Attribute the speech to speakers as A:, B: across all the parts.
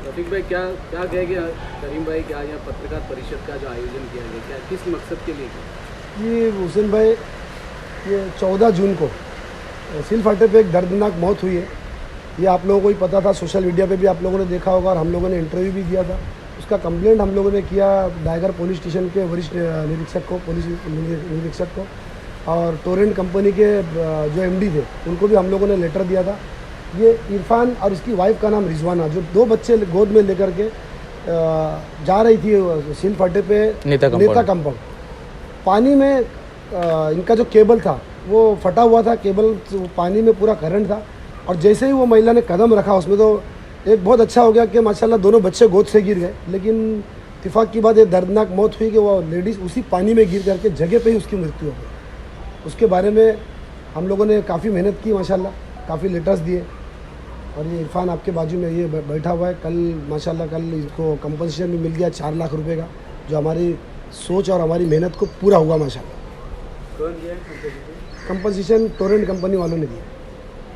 A: रफीक भाई क्या क्या कहेंगे करीम भाई क्या यहाँ पत्रकार परिषद का जो आयोजन किया गया क्या किस मकसद के लिए किया?
B: ये हुसैन भाई ये 14 जून को सिल फाटे पे एक दर्दनाक मौत हुई है। ये आप लोगों को ही पता था, सोशल मीडिया पे भी आप लोगों ने देखा होगा और हम लोगों ने इंटरव्यू भी दिया था। उसका कंप्लेंट हम लोगों ने किया डायगर पुलिस स्टेशन के वरिष्ठ निरीक्षक को, पुलिस निरीक्षक को, और टोरेंट कंपनी के जो एमडी थे उनको भी हम लोगों ने लेटर दिया था। ये इरफान और इसकी वाइफ का नाम रिजवाना, जो 2 बच्चे गोद में लेकर के जा रही थी सिल फाटे पे नेता कंपाउंड। पानी में इनका जो केबल था वो फटा हुआ था, केबल पानी में पूरा करंट था, और जैसे ही वो महिला ने कदम रखा उसमें तो एक बहुत अच्छा हो गया कि माशाल्लाह दोनों बच्चे गोद से गिर गए। लेकिन इत्तेफाक की बात ये दर्दनाक मौत हुई कि वो लेडीज़ उसी पानी में गिर करके जगह पे ही उसकी मृत्यु हो गई। उसके बारे में हम लोगों ने काफ़ी मेहनत की माशाल्लाह, काफ़ी लेटर्स दिए, और ये इरफान आपके बाजू में ये बैठा हुआ है। कल माशाल्लाह कल इसको कंपनसेशन भी मिल गया 4 लाख रुपए का, जो हमारी सोच और हमारी मेहनत को पूरा हुआ माशाल्लाह।
A: कौन दिया
B: कंपनसेशन टोरेंट कंपनी वालों ने दिया।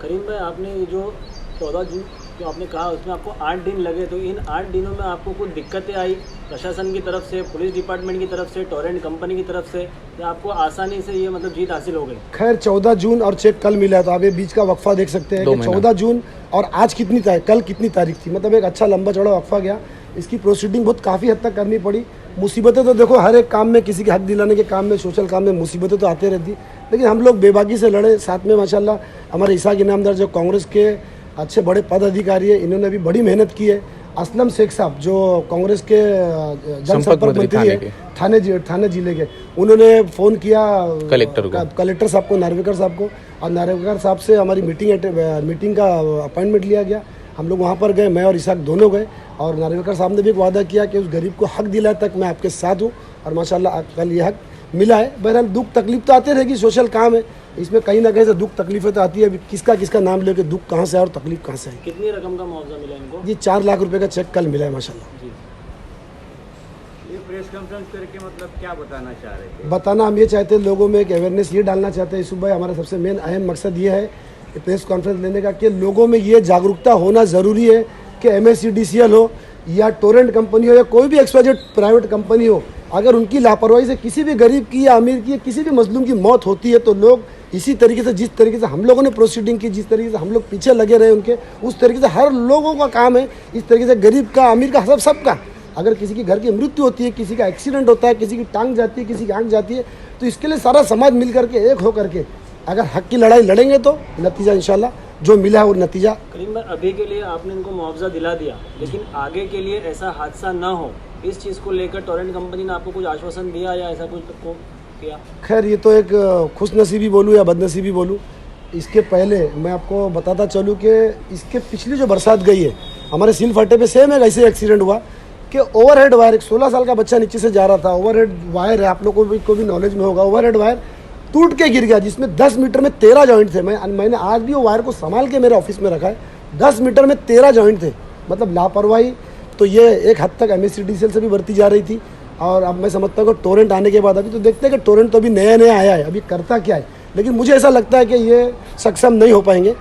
C: करीम भाई, आपने ये जो 14 जून जो आपने कहा उसमें आपको 8 दिन लगे, तो इन 8 दिनों में आपको कुछ दिक्कतें आई प्रशासन की तरफ से, पुलिस डिपार्टमेंट की तरफ से, टोरेंट कंपनी की तरफ से, या आपको आसानी से ये मतलब जीत हासिल हो गई?
B: खैर 14 जून और चेक कल मिला है, तो आप ये बीच का वक्फा देख सकते हैं कि 14 जून और आज कितनी तारीख, कल कितनी तारीख थी, मतलब एक अच्छा लंबा चौड़ा वक्फा गया। इसकी प्रोसीडिंग बहुत काफ़ी हद तक करनी पड़ी। मुसीबतें तो देखो हर एक काम में, किसी के हक दिलाने के काम में, सोशल काम में मुसीबतें तो आते रहती, लेकिन हम लोग बेबाकी से लड़े। साथ में माशाल्लाह हमारे इसाक इनामदार जो कांग्रेस के अच्छे बड़े पद अधिकारी है, इन्होंने भी बड़ी मेहनत की है। असलम शेख साहब जो कांग्रेस के जनसंपर्क मंत्री है थाने जिले के, उन्होंने फ़ोन किया कलेक्टर साहब को, नार्वेकर साहब को, और नार्वेकर साहब से हमारी मीटिंग का अपॉइंटमेंट लिया गया। हम लोग वहाँ पर गए, मैं और इसाक दोनों गए, और नार्वेकर साहब ने भी एक वादा किया कि उस गरीब को हक दिलाए तक मैं आपके साथ हूँ, और माशाल्लाह कल ये हक मिला है। बहरहाल दुख तकलीफ तो आते रहेगी, सोशल काम है, इसमें कहीं ना कहीं से दुख तकलीफें तो आती है। किसका नाम लेके दुख कहाँ से आए और तकलीफ कहाँ से आई।
C: कितनी रकम का मुआवजा मिला इनको?
B: जी 4 लाख रुपए का चेक कल मिला है माशाल्लाह।
A: ये प्रेस कॉन्फ्रेंस करके मतलब क्या बताना चाह रहे थे?
B: बताना हम ये चाहते हैं, लोगों में एक अवेयरनेस ये डालना चाहते हैं। सुबह हमारा सबसे मेन अहम मकसद ये है कि प्रेस कॉन्फ्रेंस लेने का, कि लोगों में ये जागरूकता होना ज़रूरी है कि MSCDCL हो या टोरेंट कंपनी हो या कोई भी XYZ प्राइवेट कंपनी हो, अगर उनकी लापरवाही से किसी भी गरीब की या अमीर की या किसी भी मजलूम की मौत होती है, तो लोग इसी तरीके से, जिस तरीके से हम लोगों ने प्रोसीडिंग की, जिस तरीके से हम लोग पीछे लगे रहे उनके, उस तरीके से हर लोगों का काम है। इस तरीके से गरीब का, अमीर का, सबका, अगर किसी की घर की मृत्यु होती है, किसी का एक्सीडेंट होता है, किसी की टांग जाती है, किसी की आँख जाती है, तो इसके लिए सारा समाज मिल करके एक हो करके अगर हक की लड़ाई लड़ेंगे तो नतीजा इंशाल्लाह जो मिला है वो नतीजा।
C: करीम भाई, अभी के लिए आपने इनको मुआवजा दिला दिया, लेकिन आगे के लिए ऐसा हादसा ना हो, इस चीज़ को लेकर टोरेंट कंपनी ने आपको कुछ आश्वासन दिया या ऐसा कुछ को किया?
B: खैर ये तो एक खुशनसीबी बोलूँ या बदनसीबी बोलूँ, इसके पहले मैं आपको बताता चलूँ कि इसके पिछली जो बरसात गई है हमारे सिल फाटे पे सेम एक ऐसे एक्सीडेंट हुआ कि ओवरहेड वायर, एक 16 साल का बच्चा नीचे से जा रहा था, ओवरहेड वायर है, आप लोग को भी नॉलेज में होगा, ओवरहेड वायर टूट के गिर गया, जिसमें 10 मीटर में 13 जॉइंट थे। मैंने आज भी वो वायर को संभाल के मेरे ऑफिस में रखा है। 10 मीटर में 13 जॉइंट थे, मतलब लापरवाही तो ये एक हद तक MSCDCL से भी बढ़ती जा रही थी। और अब मैं समझता हूँ कि टोरेंट आने के बाद, अभी तो देखते हैं कि टोरेंट तो अभी नया आया है, अभी करता क्या है, लेकिन मुझे ऐसा लगता है कि ये सक्षम नहीं हो पाएंगे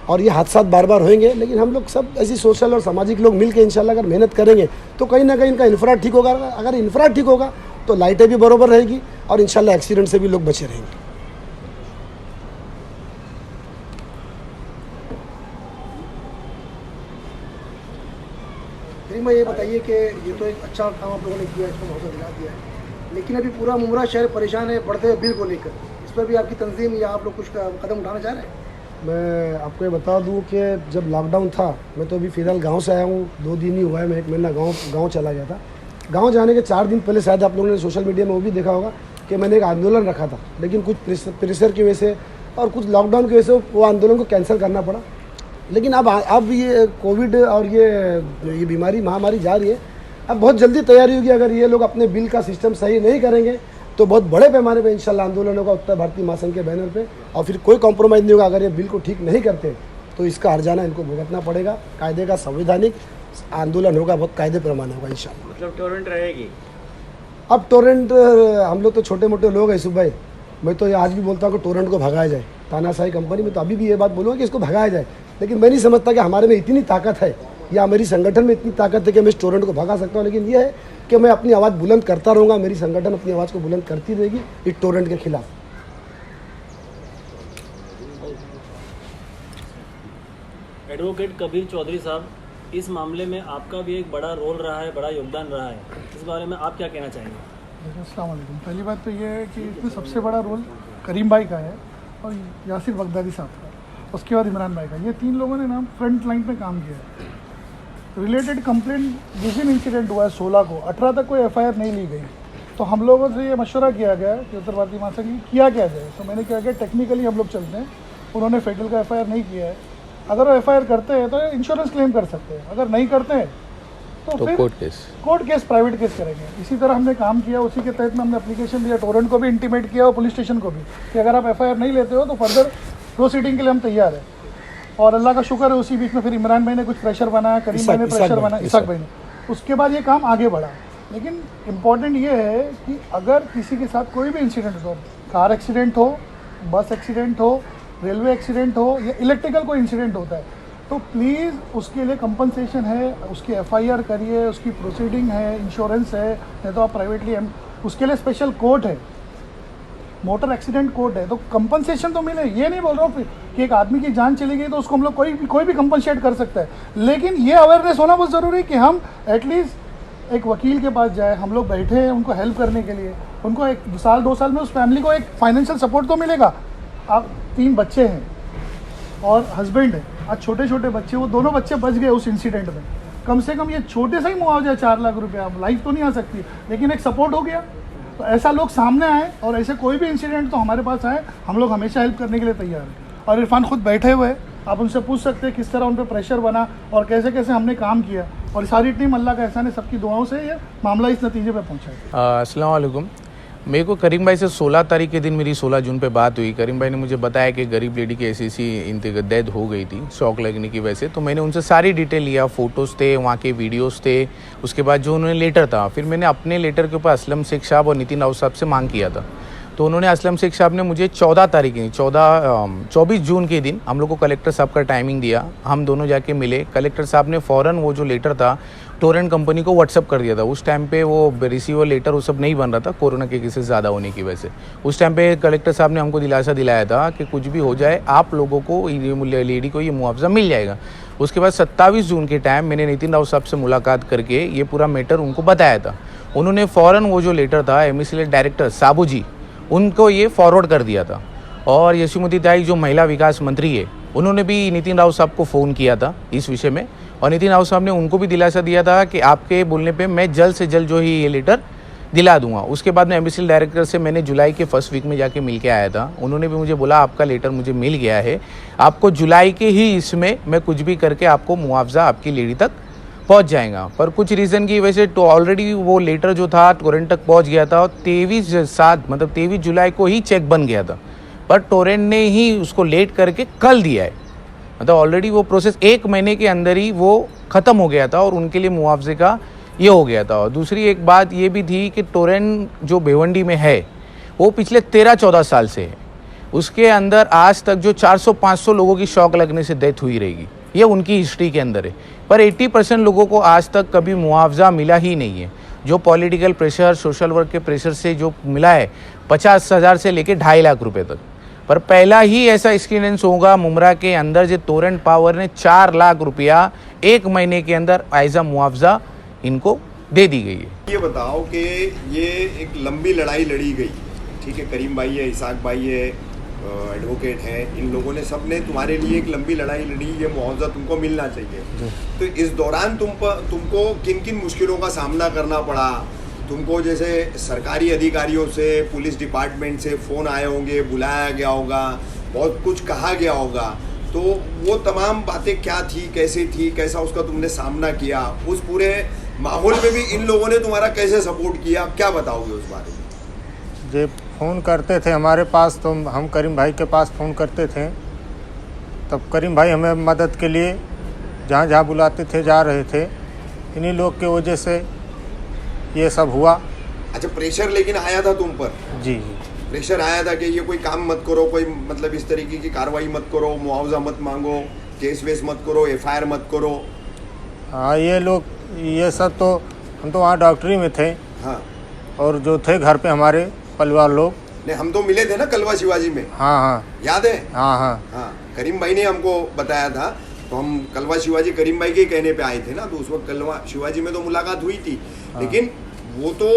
B: और ये हादसा बार बार होंगे। लेकिन हम लोग सब ऐसी सोशल और सामाजिक लोग मिल के इंशाल्लाह अगर मेहनत करेंगे तो कहीं ना कहीं इनका इंफ्रा ठीक होगा। अगर इंफ्रा ठीक होगा तो लाइटें भी बराबर रहेगी और इंशाल्लाह एक्सीडेंट से भी लोग बचे रहेंगे। मैं ये बताइए कि ये तो एक अच्छा काम आप लोगों ने किया, इसको मुआवजा दिला दिया है, लेकिन अभी पूरा मुमरा शहर परेशान है बढ़ते हुए बिल को लेकर, इस पर भी आपकी तंजीम या आप लोग कुछ कदम उठाना चाह रहे हैं? मैं आपको ये बता दूं कि जब लॉकडाउन था, मैं तो अभी फ़िलहाल गांव से आया हूं, 2 दिन ही हुआ है, मैं 1 महीना गांव चला गया था। गांव जाने के 4 दिन पहले शायद आप लोगों ने सोशल मीडिया में वो भी देखा होगा कि मैंने एक आंदोलन रखा था, लेकिन कुछ प्रेशर की वजह से और कुछ लॉकडाउन की वजह से वो आंदोलन को कैंसिल करना पड़ा। लेकिन अब ये कोविड और ये बीमारी महामारी जा रही है, अब बहुत जल्दी तैयारी होगी। अगर ये लोग अपने बिल का सिस्टम सही नहीं करेंगे तो बहुत बड़े पैमाने पे इंशाल्लाह आंदोलन होगा उत्तर भारतीय महासंघ के बैनर पे, और फिर कोई कॉम्प्रोमाइज़ नहीं होगा। अगर ये बिल को ठीक नहीं करते तो इसका हर्जाना इनको भुगतना पड़ेगा। कायदे का संवैधानिक आंदोलन होगा, बहुत कायदे प्रमाण होगा इंशाल्लाह।
A: मतलब टोरेंट रहेगी?
B: अब टोरेंट, हम लोग तो छोटे मोटे लोग हैं यूसुफ भाई, मैं तो आज भी बोलता हूँ कि टोरेंट को भगाया जाए। तानाशाही कंपनी में तो अभी भी ये बात बोलूँगा कि इसको भगाया जाए, लेकिन मैं नहीं समझता कि हमारे में इतनी ताकत है या मेरी संगठन में इतनी ताकत है कि मैं इस टोरेंट को भगा सकता हूँ, लेकिन ये है कि मैं अपनी आवाज़ बुलंद करता रहूँगा, मेरी संगठन अपनी आवाज़ को बुलंद करती रहेगी इस टोरेंट के खिलाफ।
C: एडवोकेट कबीर चौधरी साहब, इस मामले में आपका भी एक बड़ा रोल रहा है, बड़ा योगदान रहा है, इस बारे में आप क्या कहना चाहेंगे?
D: अस्सलाम वालेकुम। पहली बात तो ये है कि इसमें सबसे बड़ा रोल करीम भाई का है और यासिर बगदादी साहब का, उसके बाद इमरान भाई का। ये 3 लोगों ने ना फ्रंट लाइन पे काम किया है। रिलेटेड कंप्लेंट जिस दिन इंसिडेंट हुआ है 16 को, 18 तक कोई एफआईआर नहीं ली गई। तो हम लोगों से ये मशवरा किया गया कि उत्तर भारतीय महासंघ किया क्या जाए। तो मैंने क्या किया, टेक्निकली हम लोग चलते हैं। उन्होंने फेडरल का एफआईआर नहीं किया है, अगर वो एफआईआर करते हैं तो इंश्योरेंस क्लेम कर सकते हैं, अगर नहीं करते हैं तो फिर कोर्ट केस प्राइवेट केस करेंगे। इसी तरह हमने काम किया, उसी के तहत में हमने एप्लीकेशन दिया, टोरेंट को भी इंटीमेट किया और पुलिस स्टेशन को भी कि अगर आप एफआईआर नहीं लेते हो तो फर्दर प्रोसीडिंग के लिए हम तैयार हैं। और अल्लाह का शुक्र है उसी बीच में फिर इमरान भाई ने कुछ प्रेशर बनाया, करीम भाई ने प्रेशर बनाया, इसाक भाई ने, उसके बाद ये काम आगे बढ़ा। लेकिन इम्पॉर्टेंट ये है कि अगर किसी के साथ कोई भी इंसिडेंट हो, कार एक्सीडेंट हो, बस एक्सीडेंट हो, रेलवे एक्सीडेंट हो या इलेक्ट्रिकल कोई इंसिडेंट होता है, तो प्लीज़ उसके लिए कंपनसेशन है, उसकी एफआईआर करिए, उसकी प्रोसीडिंग है, इंश्योरेंस है, नहीं तो आप प्राइवेटली उसके लिए स्पेशल कोर्ट है, मोटर एक्सीडेंट कोर्ट है, तो कंपनसेशन तो मिले। ये नहीं बोल रहा हूँ कि एक आदमी की जान चली गई तो उसको हम लोग कोई भी कंपनसेट कर सकता है, लेकिन ये अवेयरनेस होना बहुत ज़रूरी है कि हम एटलीस्ट एक वकील के पास जाए, हम लोग बैठे हैं उनको हेल्प करने के लिए, उनको 1 साल 2 साल में उस फैमिली को एक फाइनेंशियल सपोर्ट तो मिलेगा। आप 3 बच्चे हैं और हस्बैंड है, आज छोटे छोटे बच्चे, वो दोनों बच्चे बच गए उस इंसिडेंट में, कम से कम ये छोटे से ही मुआवजा 4 लाख रुपया, लाइफ तो नहीं आ सकती लेकिन एक सपोर्ट हो गया। तो ऐसा लोग सामने आए और ऐसे कोई भी इंसिडेंट तो हमारे पास आए, हम लोग हमेशा हेल्प करने के लिए तैयार हैं। और इरफान खुद बैठे हुए हैं, आप उनसे पूछ सकते हैं किस तरह उन पर प्रेशर बना और कैसे कैसे हमने काम किया, और सारी टीम अल्लाह का एहसान है, सबकी दुआओं से ये मामला इस नतीजे पर पहुँचा है।
E: अस्सलाम वालेकुम। मेरे को करीम भाई से 16 तारीख के दिन मेरी 16 जून पे बात हुई। करीम भाई ने मुझे बताया कि गरीब लेडी की ऐसी डेथ हो गई थी शॉक लगने की वजह से। तो मैंने उनसे सारी डिटेल लिया, फ़ोटोज़ थे, वहाँ के वीडियोस थे, उसके बाद जो उन्होंने लेटर था, फिर मैंने अपने लेटर के ऊपर असलम शेख साहब और नितिन राउत साहब से मांग किया था। तो उन्होंने असलम शेख साहब ने मुझे 24 जून के दिन हम लोग को कलेक्टर साहब का टाइमिंग दिया, हम दोनों जाके मिले। कलेक्टर साहब ने फ़ौरन वो जो लेटर था टोरेंट कंपनी को व्हाट्सअप कर दिया था। उस टाइम पे वो रिसीवर लेटर वो सब नहीं बन रहा था, कोरोना के केसेस ज़्यादा होने की वजह से। उस टाइम पे कलेक्टर साहब ने हमको दिलासा दिलाया था कि कुछ भी हो जाए आप लोगों को, लेडी को ये मुआवजा मिल जाएगा। उसके बाद 27 जून के टाइम मैंने नितिन राउत साहब से मुलाकात करके ये पूरा मैटर उनको बताया था। उन्होंने फ़ौरन वो जो लेटर था एमएसएल डायरेक्टर साबू जी उनको ये फॉरवर्ड कर दिया था। और यशोमती ताई जो महिला विकास मंत्री है, उन्होंने भी नितिन राउत साहब को फ़ोन किया था इस विषय में, और नितिन राउत साहब ने उनको भी दिलासा दिया था कि आपके बोलने पे मैं जल्द से जल्द जो ही ये लेटर दिला दूंगा। उसके बाद में एमबीसी डायरेक्टर से मैंने जुलाई के फर्स्ट वीक में जाके मिल के आया था। उन्होंने भी मुझे बोला आपका लेटर मुझे मिल गया है, आपको जुलाई के ही इसमें मैं कुछ भी करके आपको मुआवजा आपकी लेडी तक पहुंच जाएगा। पर कुछ रीज़न की वजह से तो ऑलरेडी वो लेटर जो था टोरेंट तक पहुंच गया था, और 23 जुलाई को ही चेक बन गया था, पर टोरेंट ने ही उसको लेट करके कल दिया है। मतलब ऑलरेडी वो प्रोसेस 1 महीने के अंदर ही वो ख़त्म हो गया था और उनके लिए मुआवजे का ये हो गया था। और दूसरी एक बात ये भी थी कि टोरेंट जो भिवंडी में है वो पिछले 13-14 साल से है, उसके अंदर आज तक जो 400-500 लोगों की शॉक लगने से डेथ हुई रहेगी, ये उनकी हिस्ट्री के अंदर है। पर 80% लोगों को आज तक कभी मुआवजा मिला ही नहीं है। जो पॉलिटिकल प्रेशर, सोशल वर्क के प्रेशर से जो मिला है 50,000 से लेके 2.5 लाख रुपए तक। पर पहला ही ऐसा एक्सपीरियंस होगा मुमरा के अंदर जो टोरेंट पावर ने 4 लाख रुपया 1 महीने के अंदर एज अ मुआवजा इनको दे दी गई है।
F: ये बताओ कि ये एक लंबी लड़ाई लड़ी गई, ठीक है, करीम भाई है, इसाक भाई है, एडवोकेट है, इन लोगों ने सब ने तुम्हारे लिए एक लंबी लड़ाई लड़ी, ये मुआवजा तुमको मिलना चाहिए। तो इस दौरान तुमको किन किन मुश्किलों का सामना करना पड़ा? तुमको जैसे सरकारी अधिकारियों से, पुलिस डिपार्टमेंट से फ़ोन आए होंगे, बुलाया गया होगा, बहुत कुछ कहा गया होगा, तो वो तमाम बातें क्या थी, कैसी थी, कैसा उसका तुमने सामना किया? उस पूरे माहौल में भी इन लोगों ने तुम्हारा कैसे सपोर्ट किया, क्या बताओगे उस बारे में?
G: जब फ़ोन करते थे हमारे पास तो हम करीम भाई के पास फ़ोन करते थे, तब करीम भाई हमें मदद के लिए जहाँ जहाँ बुलाते थे जा रहे थे। इन्हीं लोग के वजह से ये सब हुआ।
F: अच्छा, प्रेशर लेकिन आया था तुम पर?
G: जी,
F: प्रेशर आया था कि ये कोई काम मत करो, कोई मतलब इस तरीके की कार्रवाई मत करो, मुआवजा मत मांगो, केस वेस मत करो, एफआईआर मत करो।
G: हाँ ये लोग ये सब तो हम तो वहाँ डॉक्टरी में थे
F: हाँ
G: और जो थे घर पे हमारे परिवार लोग।
F: नहीं, हम तो मिले थे ना कलवा शिवाजी में,
G: हाँ हाँ
F: याद है?
G: हाँ हाँ
F: हाँ, करीम भाई ने हमको बताया था, तो हम कलवा शिवाजी करीम भाई के कहने पे आए थे ना, तो उस वक्त कलवा शिवाजी में तो मुलाकात हुई थी। लेकिन वो तो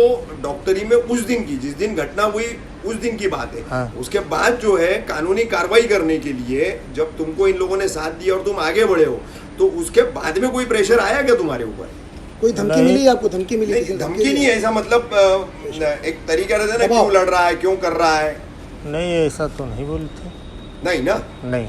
F: डॉक्टरी में उस दिन की, जिस दिन घटना हुई उस दिन की बात है।
G: हाँ।
F: उसके बाद जो है कानूनी कार्रवाई करने के लिए जब तुमको इन लोगों ने साथ दिया और तुम आगे बढ़े हो, तो उसके बाद में कोई प्रेशर आया क्या तुम्हारे ऊपर?
B: कोई धमकी
G: नहीं।
B: मिली आपको? धमकी मिली?
F: नहीं,
B: किसी ने
F: धमकी नहीं है, ऐसा मतलब एक तरीका रहता है ना, क्यों लड़ रहा है, क्यों कर रहा है?
G: नहीं ऐसा तो नहीं बोले थे।
F: नहीं ना?
G: नहीं।